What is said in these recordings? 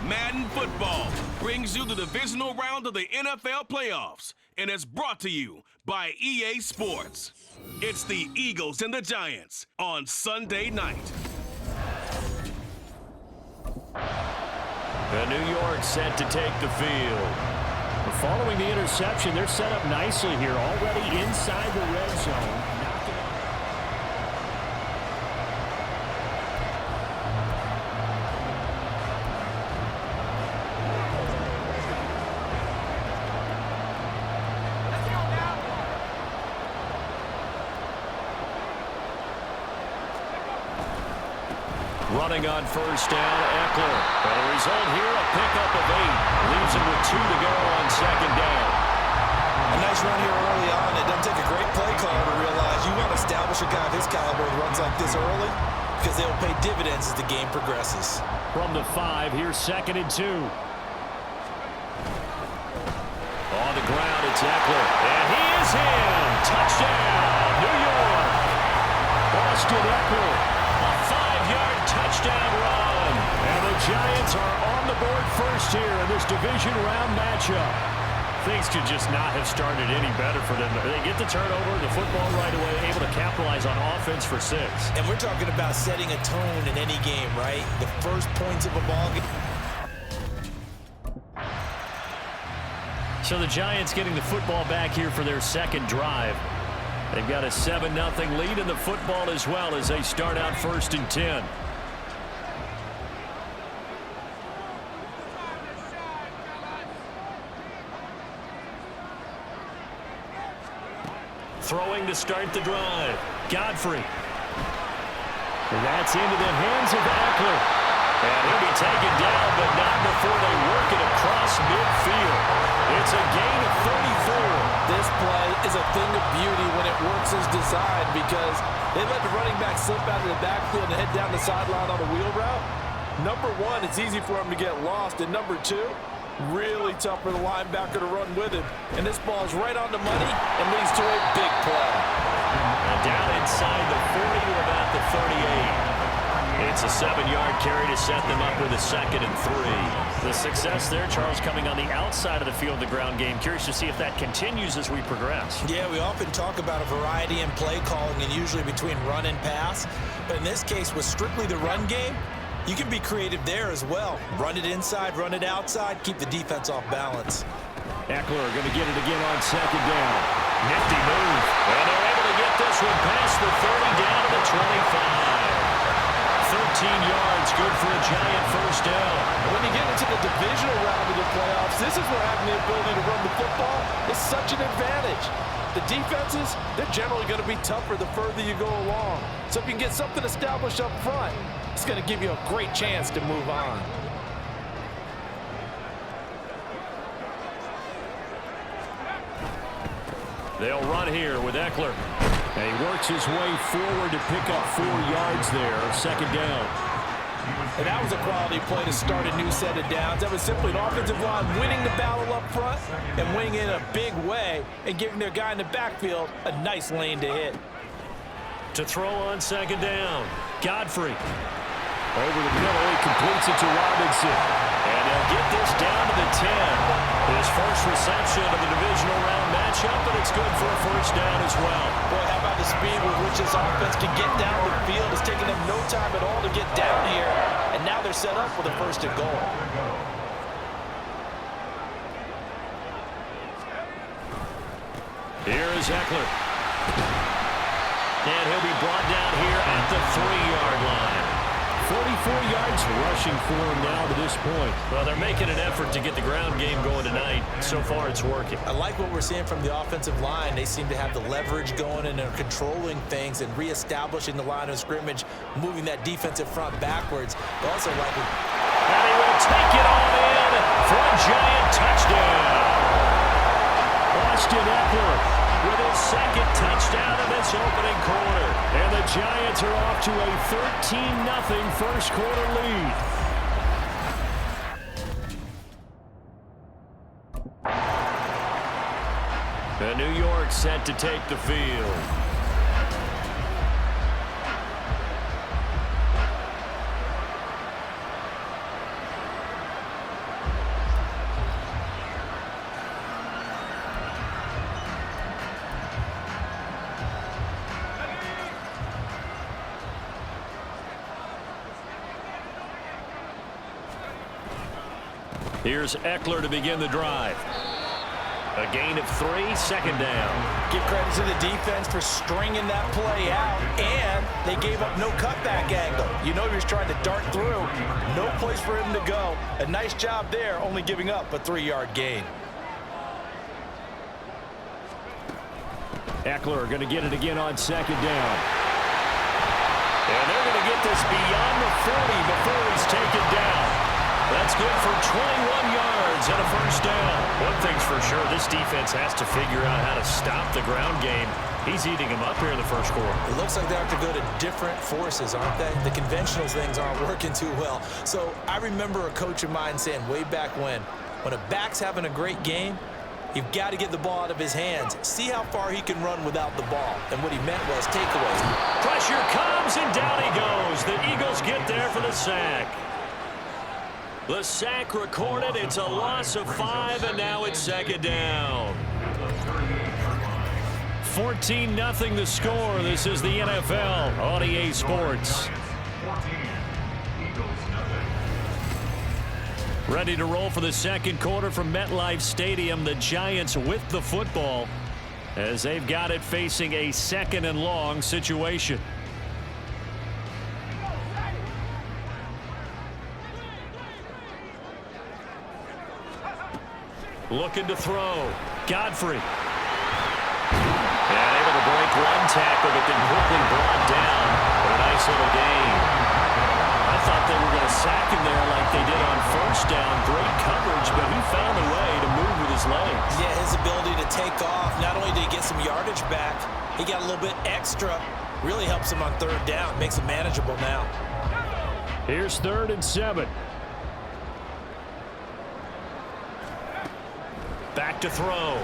Madden Football brings you the divisional round of the NFL playoffs, and it's brought to you by EA Sports. It's the Eagles and the Giants on Sunday night. The New York set to take the field. Following the interception, they're set up nicely here, already inside the red zone. Running on first down, Eckler. Well, the result here, a pickup of 8. Leaves him with 2 to go on second down. A nice run here early on. It doesn't take a great play caller to realize you want to establish a guy of his caliber with runs like this early because they'll pay dividends as the game progresses. From the 5, here's 2nd and 2. On the ground, it's Eckler. And he is in. Touchdown, New York. Austin Eckler. A 5-yard touchdown run. And the Giants are on the board first here in this division round matchup. Things could just not have started any better for them. They get the turnover, the football right away, able to capitalize on offense for 6. And we're talking about setting a tone in any game, right? The first points of a ball game. So the Giants getting the football back here for their second drive. They've got a 7-0 lead in the football as well as they start out 1st and 10. Throwing to start the drive. Godfrey. And that's into the hands of Eckler. And he'll be taken down, but not before they work it across midfield. It's a gain of 34. This play is a thing of beauty when it works as designed because they let the running back slip out of the backfield and head down the sideline on a wheel route. Number 1, it's easy for him to get lost. And number 2, really tough for the linebacker to run with him. And this ball is right on the money and leads to a big play. And down inside the 40 to about the 38. It's a 7-yard carry to set them up with a 2nd and 3. The success there, Charles, coming on the outside of the field, the ground game. Curious to see if that continues as we progress. Yeah, we often talk about a variety in play calling and usually between run and pass. But in this case, with strictly the run game, you can be creative there as well. Run it inside, run it outside, keep the defense off balance. Eckler going to get it again on 2nd down. Nifty move. And they're able to get this one past the 30 down to the 25. 13 yards, good for a Giant first down. When you get into the divisional round of the playoffs, this is where having the ability to run the football is such an advantage. The defenses, they're generally going to be tougher the further you go along. So if you can get something established up front, it's going to give you a great chance to move on. They'll run here with Eckler. And he works his way forward to pick up 4 yards there, 2nd down. And that was a quality play to start a new set of downs. That was simply an offensive line winning the battle up front and winning it in a big way and giving their guy in the backfield a nice lane to hit. To throw on 2nd down, Godfrey. Over the middle, he completes it to Robinson. And they'll get this down to the 10. His first reception of the divisional round matchup, but it's good for a first down as well. Boy, how about the speed with which this offense can get down the field? It's taken them no time at all to get down here. And now they're set up with a 1st and goal. Here is Eckler. And he'll be brought down here at the 3-yard line. 44 yards rushing for him now to this point. Well, they're making an effort to get the ground game going tonight. So far, it's working. I like what we're seeing from the offensive line. They seem to have the leverage going and they're controlling things and reestablishing the line of scrimmage, moving that defensive front backwards. But also like it. And he will take it all in for a Giant touchdown. Austin Eckler with his 2nd touchdown in this opening quarter. And the Giants are off to a 13-0 first quarter lead. The New York set to take the field. Here's Eckler to begin the drive. A gain of 3, 2nd down. Give credit to the defense for stringing that play out, and they gave up no cutback angle. You know he was trying to dart through. No place for him to go. A nice job there, only giving up a 3-yard gain. Eckler going to get it again on 2nd down. And they're going to get this beyond the 40 before he's taken down. That's good for 21 yards and a 1st down. One thing's for sure, this defense has to figure out how to stop the ground game. He's eating them up here in the 1st quarter. It looks like they have to go to different forces, aren't they? The conventional things aren't working too well. So I remember a coach of mine saying way back when a back's having a great game, you've got to get the ball out of his hands. See how far he can run without the ball. And what he meant was takeaways. Pressure comes, and down he goes. The Eagles get there for the sack. The sack recorded. It's a loss of 5, and now it's 2nd down. 14-0 the score. This is the NFL on EA Sports. Ready to roll for the 2nd quarter from MetLife Stadium. The Giants with the football as they've got it facing a 2nd and long situation. Looking to throw. Godfrey. And able to break 1 tackle, but then quickly brought down for a nice little gain. I thought they were going to sack him there like they did on 1st down. Great coverage, but he found a way to move with his legs. Yeah, his ability to take off. Not only did he get some yardage back, he got a little bit extra. Really helps him on 3rd down. Makes it manageable now. Here's 3rd and 7. Back to throw.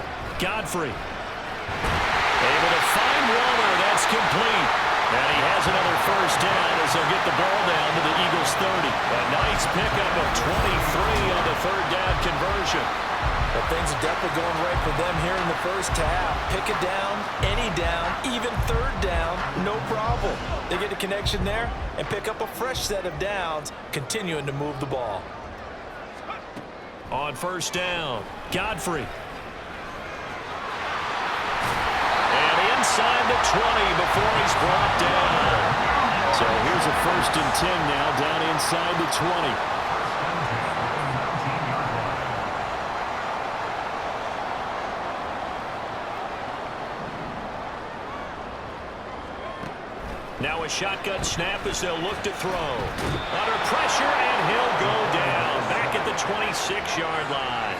Godfrey. Able to find Waller. That's complete. And he has another 1st down as they'll get the ball down to the Eagles 30. A nice pickup of 23 on the 3rd down conversion. But things are definitely going right for them here in the 1st half. Pick a down, any down, even 3rd down, no problem. They get a connection there and pick up a fresh set of downs, continuing to move the ball. On 1st down, Godfrey. And inside the 20 before he's brought down. So here's a 1st and 10 now down inside the 20. Now a shotgun snap as they'll look to throw. Under pressure, and he'll go down back at the 26-yard line.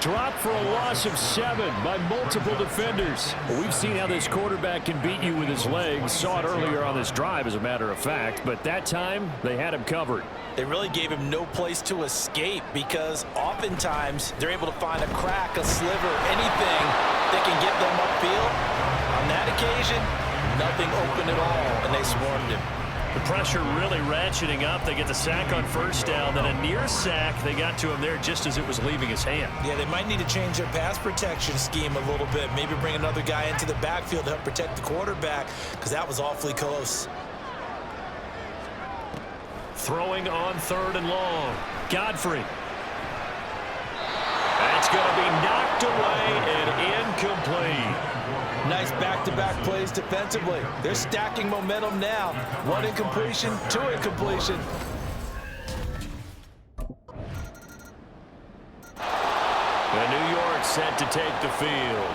Dropped for a loss of 7 by multiple defenders. Well, we've seen how this quarterback can beat you with his legs. Saw it earlier on this drive, as a matter of fact. But that time, they had him covered. They really gave him no place to escape because oftentimes they're able to find a crack, a sliver, anything that can get them upfield. On that occasion, nothing open at all, and they swarmed him. The pressure really ratcheting up. They get the sack on 1st down, then a near sack. They got to him there just as it was leaving his hand. Yeah, they might need to change their pass protection scheme a little bit. Maybe bring another guy into the backfield to help protect the quarterback because that was awfully close. Throwing on 3rd and long. Godfrey. That's going to be knocked away and incomplete. Nice back-to-back plays defensively. They're stacking momentum now. 1 incompletion, 2 incompletion. And New York set to take the field.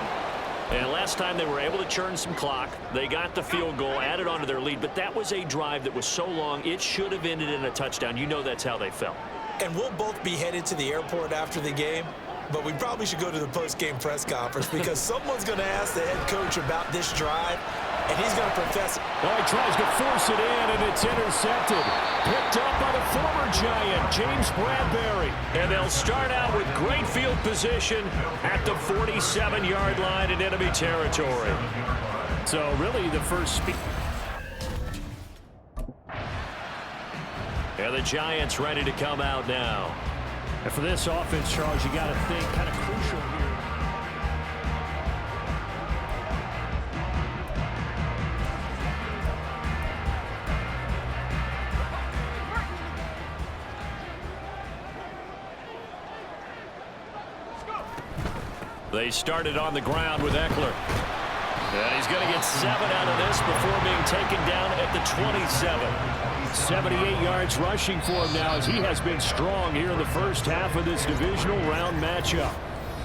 And last time they were able to churn some clock. They got the field goal, added on to their lead. But that was a drive that was so long, it should have ended in a touchdown. You know that's how they felt. And we'll both be headed to the airport after the game. But we probably should go to the post-game press conference because someone's going to ask the head coach about this drive, and he's going to profess. Well, he tries to force it in, and it's intercepted. Picked up by the former Giant, James Bradbury. And they'll start out with great field position at the 47-yard line in enemy territory. So really the first speed. And the Giants ready to come out now. And for this offense, Charles, you got to think kind of crucial here. They started on the ground with Eckler. And he's going to get 7 out of this before being taken down at the 27. 78 yards rushing for him now as he has been strong here in the first half of this divisional round matchup.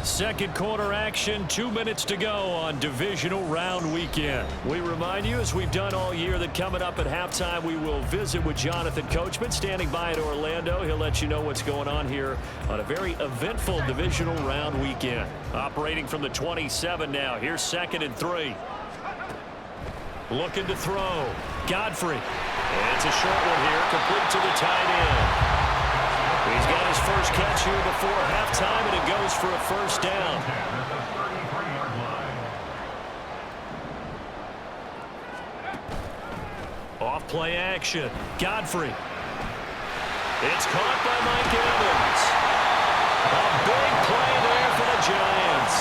Second quarter action, 2 minutes to go on divisional round weekend. We remind you, as we've done all year, that coming up at halftime, we will visit with Jonathan Coachman standing by at Orlando. He'll let you know what's going on here on a very eventful divisional round weekend. Operating from the 27 now. Here's 2nd and 3. Looking to throw. Godfrey. And it's a short one here, complete to the tight end. He's got his first catch here before halftime, and it goes for a first down. Off play action. Godfrey. It's caught by Mike Evans. A big play there for the Giants.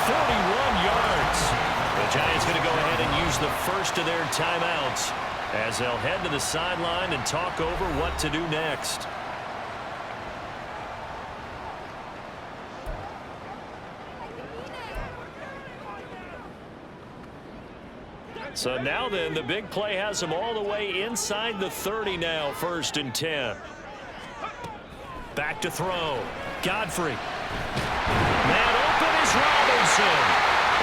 41 yards. The Giants going to go ahead and use the first of their timeouts as they'll head to the sideline and talk over what to do next. So now then, the big play has them all the way inside the 30 now, 1st and 10. Back to throw. Godfrey. Man open is Robinson.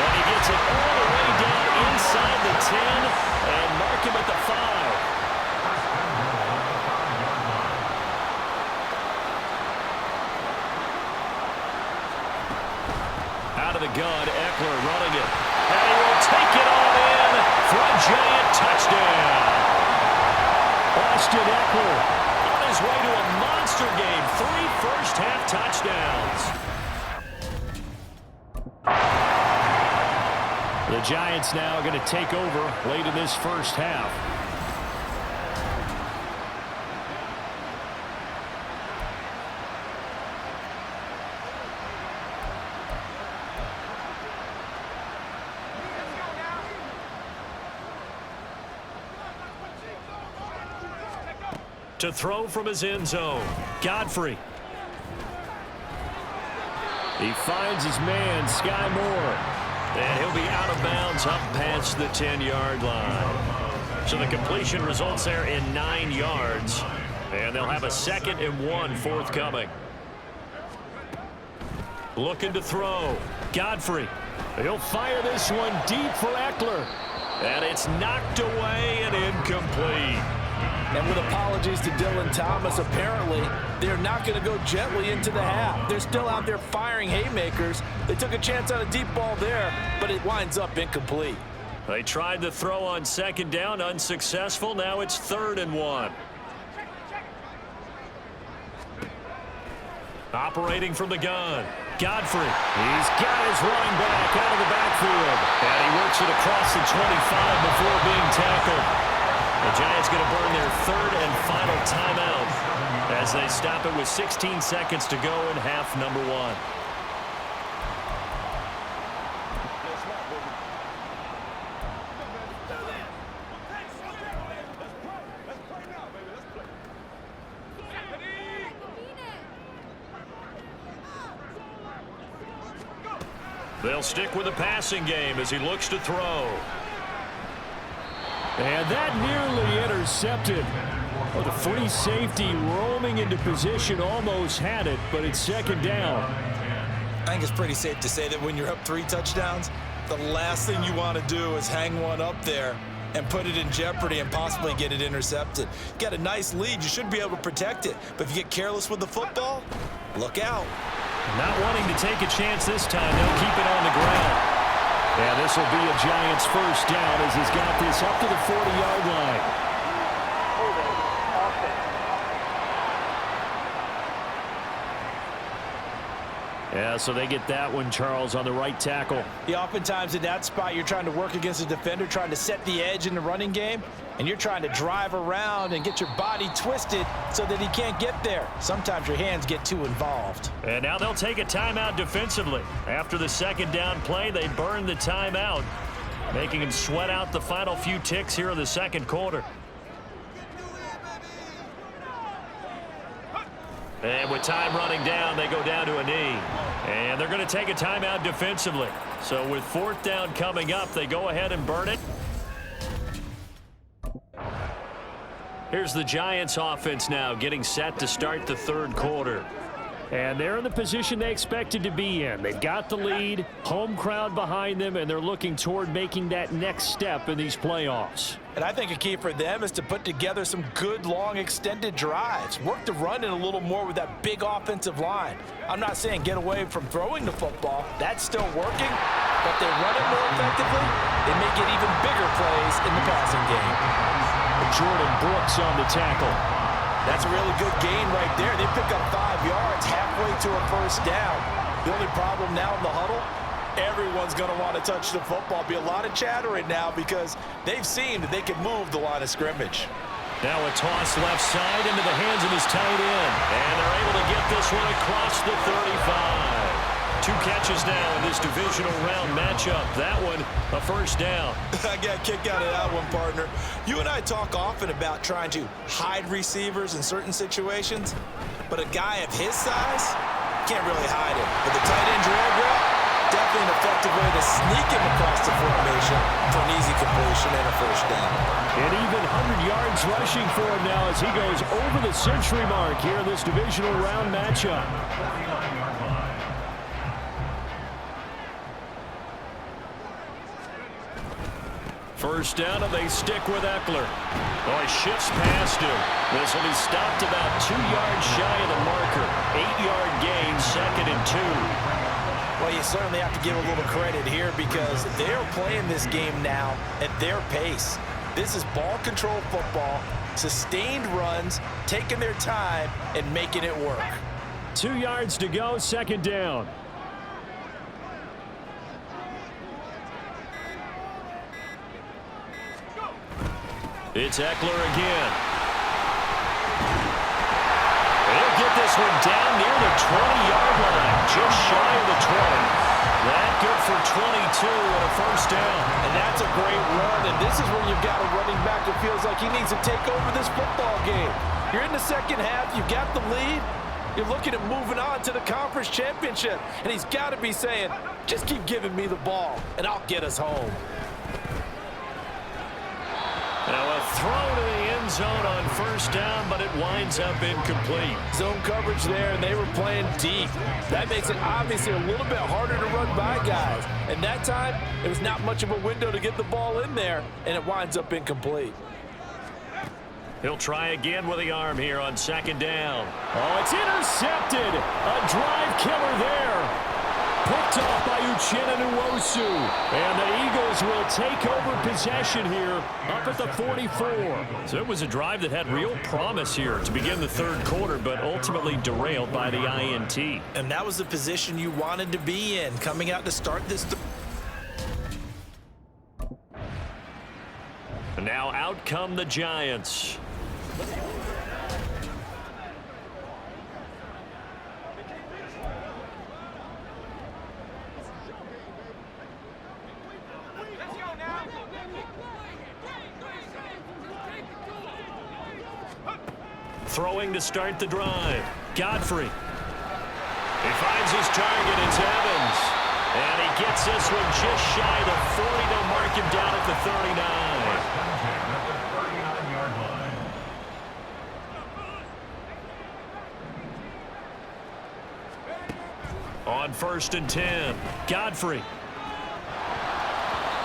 And he gets it all the way down inside the 10 and mark him at the 5. Out of the gun, Eckler running it. And he will take it all in for a Giant touchdown. Austin Eckler on his way to a monster game. 3 first-half touchdowns. The Giants now going to take over late in this first half. To throw from his end zone, Godfrey. He finds his man, Sky Moore. And he'll be out of bounds up past the 10-yard line. So the completion results there in 9 yards. And they'll have a 2nd and 1 forthcoming. Looking to throw. Godfrey. He'll fire this one deep for Eckler. And it's knocked away and incomplete. And with apologies to Dylan Thomas, apparently they're not going to go gently into the half. They're still out there firing haymakers. They took a chance on a deep ball there, but it winds up incomplete. They tried the throw on 2nd down, unsuccessful. Now it's 3rd and 1. Operating from the gun, Godfrey. He's got his running back out of the backfield. And he works it across the 25 before being tackled. The Giants going to burn their 3rd and final timeout as they stop it with 16 seconds to go in half number 1. They'll stick with the passing game as he looks to throw. And that nearly intercepted. Oh, the free safety roaming into position almost had it, but it's 2nd down. I think it's pretty safe to say that when you're up 3 touchdowns, the last thing you want to do is hang one up there and put it in jeopardy and possibly get it intercepted. You got a nice lead. You should be able to protect it. But if you get careless with the football, look out. Not wanting to take a chance this time. They'll keep it on the ground. And this will be a Giants first down as he's got this up to the 40-yard line. Yeah, so they get that one, Charles, on the right tackle. Yeah, oftentimes in that spot, you're trying to work against a defender, trying to set the edge in the running game, and you're trying to drive around and get your body twisted so that he can't get there. Sometimes your hands get too involved. And now they'll take a timeout defensively. After the 2nd down play, they burn the timeout, making him sweat out the final few ticks here in the 2nd quarter. And with time running down, they go down to a knee. And they're going to take a timeout defensively. So with 4th down coming up, they go ahead and burn it. Here's the Giants offense now getting set to start the 3rd quarter. And they're in the position they expected to be in. They've got the lead, home crowd behind them, and they're looking toward making that next step in these playoffs. And I think a key for them is to put together some good, long, extended drives. Work the run in a little more with that big offensive line. I'm not saying get away from throwing the football. That's still working. But they run it more effectively, they may get even bigger plays in the passing game. Jordan Brooks on the tackle. That's a really good gain right there. They pick up 5 yards halfway to a 1st down. The only problem now in the huddle, everyone's going to want to touch the football. Be a lot of chattering now because they've seen that they can move the line of scrimmage. Now a toss left side into the hands of his tight end. And they're able to get this one across the 35. 2 catches now in this divisional round matchup. That one, a 1st down. I got a kick out of that one, partner. You and I talk often about trying to hide receivers in certain situations, but a guy of his size can't really hide him. But the tight end drag route, definitely an effective way to sneak him across the formation for an easy completion and a 1st down. And even 100 yards rushing for him now as he goes over the century mark here in this divisional round matchup. First down, and they stick with Eckler. Oh, he shifts past him. This will be stopped about 2 yards shy of the marker. 8-yard gain, 2nd and 2. Well, you certainly have to give a little credit here because they're playing this game now at their pace. This is ball control football, sustained runs, taking their time, and making it work. 2 yards to go, 2nd down. It's Eckler again. They'll get this one down near the 20-yard line, just shy of the 20. That good for 22 and a 1st down. And that's a great run, and this is where you've got a running back that feels like he needs to take over this football game. You're in the 2nd half, you've got the lead, you're looking at moving on to the conference championship, and he's got to be saying, just keep giving me the ball, and I'll get us home. Now a throw to the end zone on 1st down, but it winds up incomplete. Zone coverage there, and they were playing deep. That makes it obviously a little bit harder to run by guys. And that time, it was not much of a window to get the ball in there, and it winds up incomplete. He'll try again with the arm here on 2nd down. Oh, it's intercepted. A drive killer there. Picked off by Uchenna Nwosu. And the Eagles will take over possession here up at the 44. So it was a drive that had real promise here to begin the 3rd quarter, but ultimately derailed by the INT. And that was the position you wanted to be in, coming out to start this. And now out come the Giants. Throwing to start the drive. Godfrey. He finds his target. It's Evans. And he gets this one just shy of the 40. They'll mark him down at the 39. On 1st and 10. Godfrey.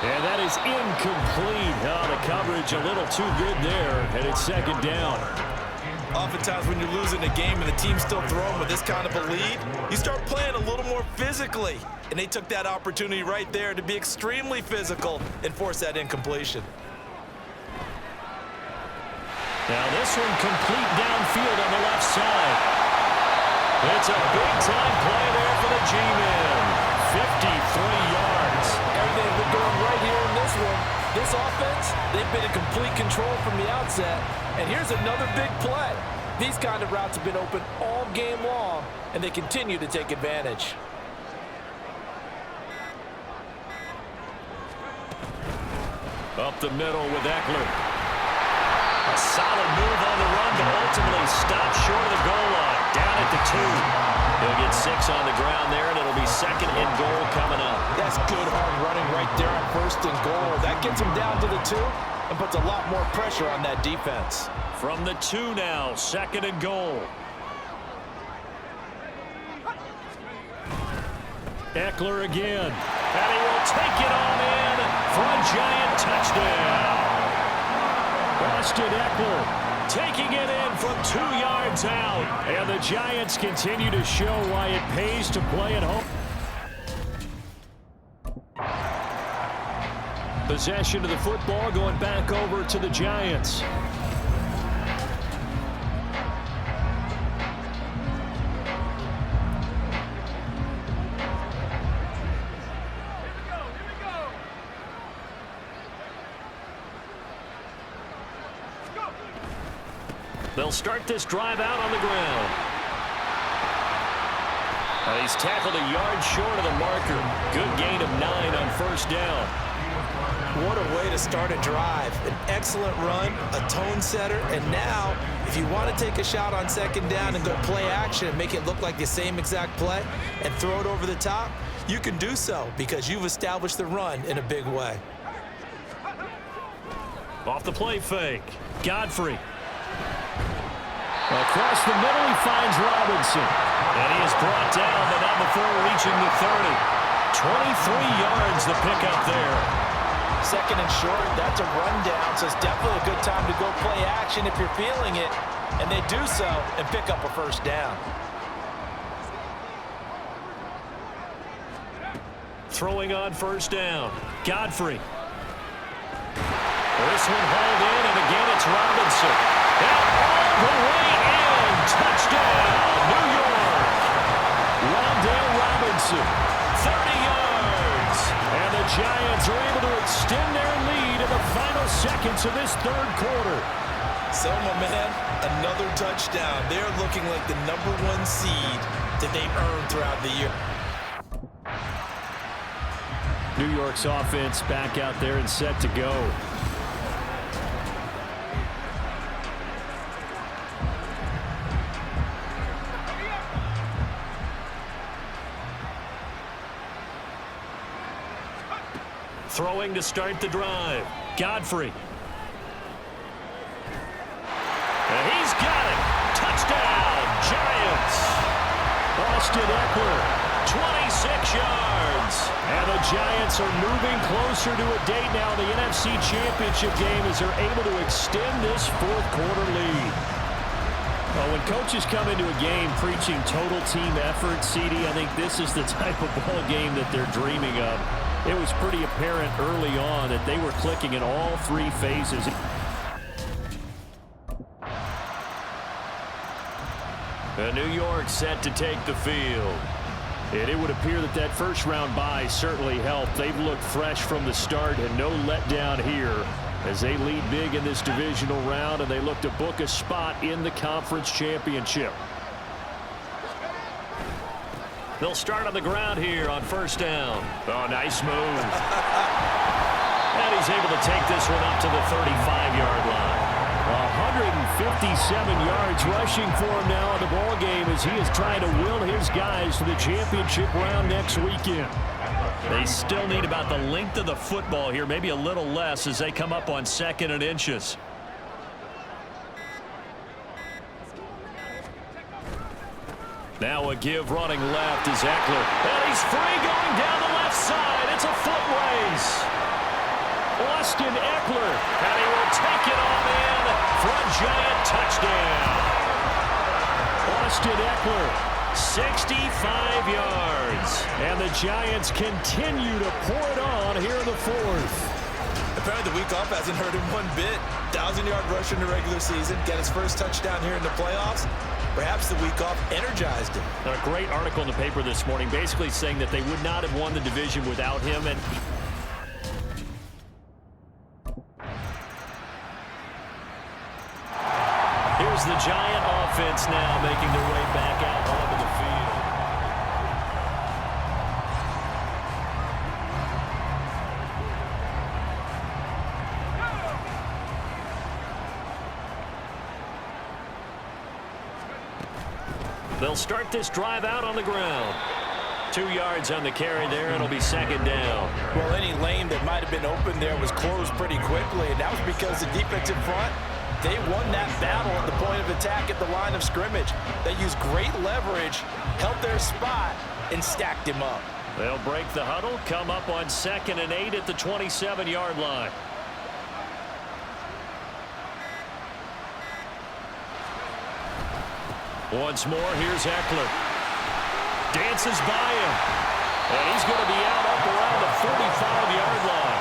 And that is incomplete. Oh, the coverage a little too good there. And it's 2nd down. Oftentimes when you're losing a game and the team's still throwing with this kind of a lead, you start playing a little more physically. And they took that opportunity right there to be extremely physical and force that incompletion. Now this one complete downfield on the left side. It's a big-time play there for the G-Men. 53 yards. Everything's been going right here in this one. This offense, they've been in complete control from the outset. And here's another big play. These kind of routes have been open all game long, and they continue to take advantage. Up the middle with Eckler. A solid move on the run, but ultimately stopped short of the goal line. Down at the 2. He'll get 6 on the ground there, and it'll be 2nd and goal coming up. That's good hard running right there on 1st and goal. That gets him down to the 2 and puts a lot more pressure on that defense. From the 2 now, 2nd and goal. Eckler again, and he will take it on in for a Giant touchdown. Austin Eckler taking it in from 2 yards out. And the Giants continue to show why it pays to play at home. Possession of the football going back over to the Giants. They'll start this drive out on the ground. And he's tackled a yard short of the marker. Good gain of 9 on 1st down. What a way to start a drive. An excellent run, a tone setter, and now, if you want to take a shot on 2nd down and go play action and make it look like the same exact play and throw it over the top, you can do so because you've established the run in a big way. Off the play fake. Godfrey. Across the middle, he finds Robinson. And he is brought down, but not before reaching the 30. 23 yards the pickup there. 2nd and short, that's a rundown, so it's definitely a good time to go play action if you're feeling it. And they do so and pick up a 1st down. Throwing on 1st down. Godfrey. This one hauled in, and again it's Robinson. And all the way in. Touchdown, New York. Rondale Robinson, 30 yards. And the Giants are able to extend their lead in the final seconds of this 3rd quarter. So, my man, another touchdown. They're looking like the #1 seed that they earned throughout the year. New York's offense back out there and set to go. Throwing to start the drive. Godfrey. And he's got it. Touchdown, Giants. Austin Eckler, 26 yards. And the Giants are moving closer to a date now in the NFC Championship game as they're able to extend this 4th quarter lead. Well, when coaches come into a game preaching total team effort, CD, I think this is the type of ball game that they're dreaming of. It was pretty apparent early on that they were clicking in all 3 phases. And New York set to take the field. And it would appear that that first-round bye certainly helped. They've looked fresh from the start and no letdown here as they lead big in this divisional round, and they look to book a spot in the conference championship. They'll start on the ground here on 1st down. Oh, nice move. And he's able to take this one up to the 35-yard line. 157 yards rushing for him now in the ball game as he is trying to will his guys to the championship round next weekend. They still need about the length of the football here, maybe a little less as they come up on 2nd and inches. Now a give running left is Eckler. And he's free going down the left side. It's a foot race. Austin Eckler. And he will take it on in for a Giant touchdown. Austin Eckler, 65 yards. And the Giants continue to pour it on here in the 4th. Apparently the week off hasn't hurt him one bit. 1,000-yard rusher in the regular season. Get his first touchdown here in the playoffs. Perhaps the week off energized him. A great article in the paper this morning basically saying that they would not have won the division without him. And here's the Giant offense now making their way back out onto the field. They'll start this drive out on the ground. 2 yards on the carry there. It'll be second down. Well, any lane that might have been open there was closed pretty quickly, and that was because the defensive front, they won that battle at the point of attack at the line of scrimmage. They used great leverage, held their spot, and stacked him up. They'll break the huddle, come up on 2nd and 8 at the 27-yard line. Once more, here's Eckler. Dances by him. And he's going to be out up around the 45-yard line.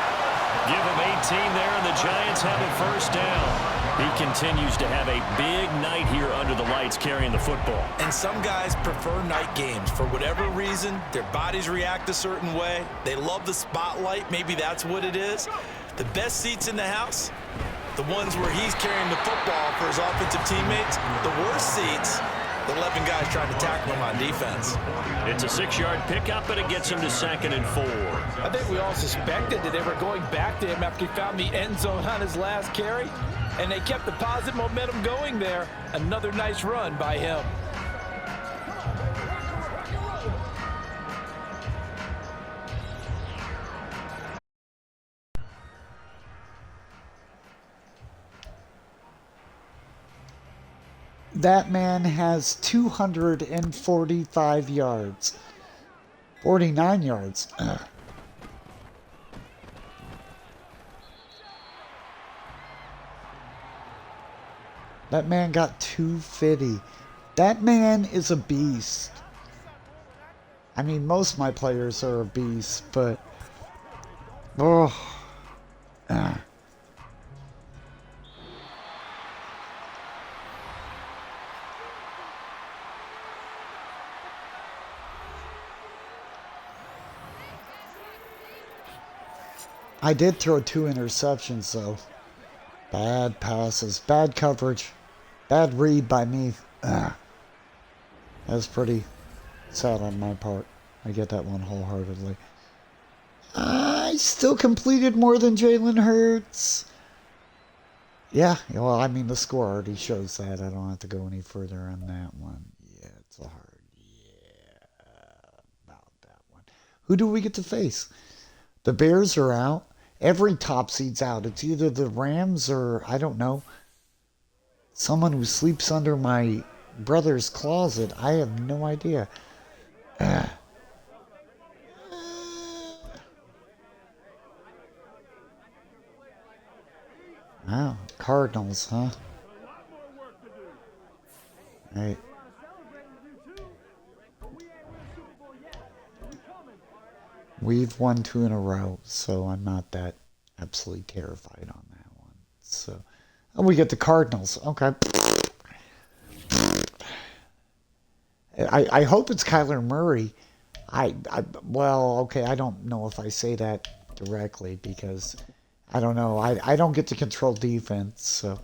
Give him 18 there, and the Giants have a first down. He continues to have a big night here under the lights carrying the football. And some guys prefer night games. For whatever reason, their bodies react a certain way. They love the spotlight. Maybe that's what it is. The best seats in the house, the ones where he's carrying the football for his offensive teammates. The worst seats, the 11 guys trying to tackle him on defense. It's a 6-yard pickup, and it gets him to 2nd and 4. I think we all suspected that they were going back to him after he found the end zone on his last carry, and they kept the positive momentum going there. Another nice run by him. That man has 245 yards. 49 yards. That man got 250. That man is a beast. I mean, most of my players are a beast, but... I did throw 2 interceptions, though. Bad passes, bad coverage, bad read by me. That's pretty sad on my part. I get that one wholeheartedly. I still completed more than Jalen Hurts. Yeah, well, I mean, the score already shows that. I don't have to go any further on that one. Yeah, it's a hard. Yeah, about that one. Who do we get to face? The Bears are out. Every top seed's out. It's either the Rams or, I don't know, someone who sleeps under my brother's closet. I have no idea. Wow, Cardinals, huh? Right. We've won 2 in a row, so I'm not that absolutely terrified on that one. So, we get the Cardinals. Okay. I hope it's Kyler Murray. Well, okay, I don't know if I say that directly because I don't know. I don't get to control defense, so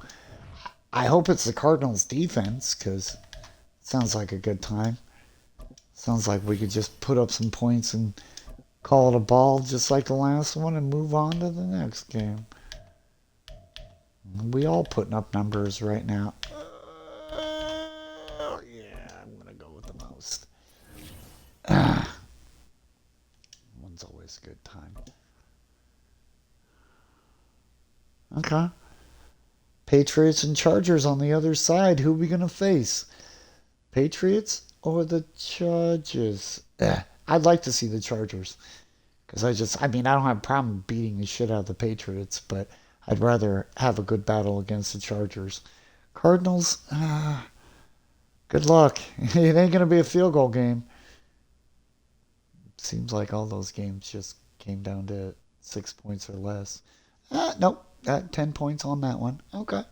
I hope it's the Cardinals defense because it sounds like a good time. Sounds like we could just put up some points and call it a ball just like the last one and move on to the next game. We all putting up numbers right now. Yeah, I'm going to go with the most. One's always a good time. Okay. Patriots and Chargers on the other side. Who are we going to face? Patriots or the Chargers? I'd like to see the Chargers. Because I don't have a problem beating the shit out of the Patriots, but I'd rather have a good battle against the Chargers. Cardinals, good luck. It ain't going to be a field goal game. Seems like all those games just came down to 6 points or less. Nope, 10 points on that one. Okay.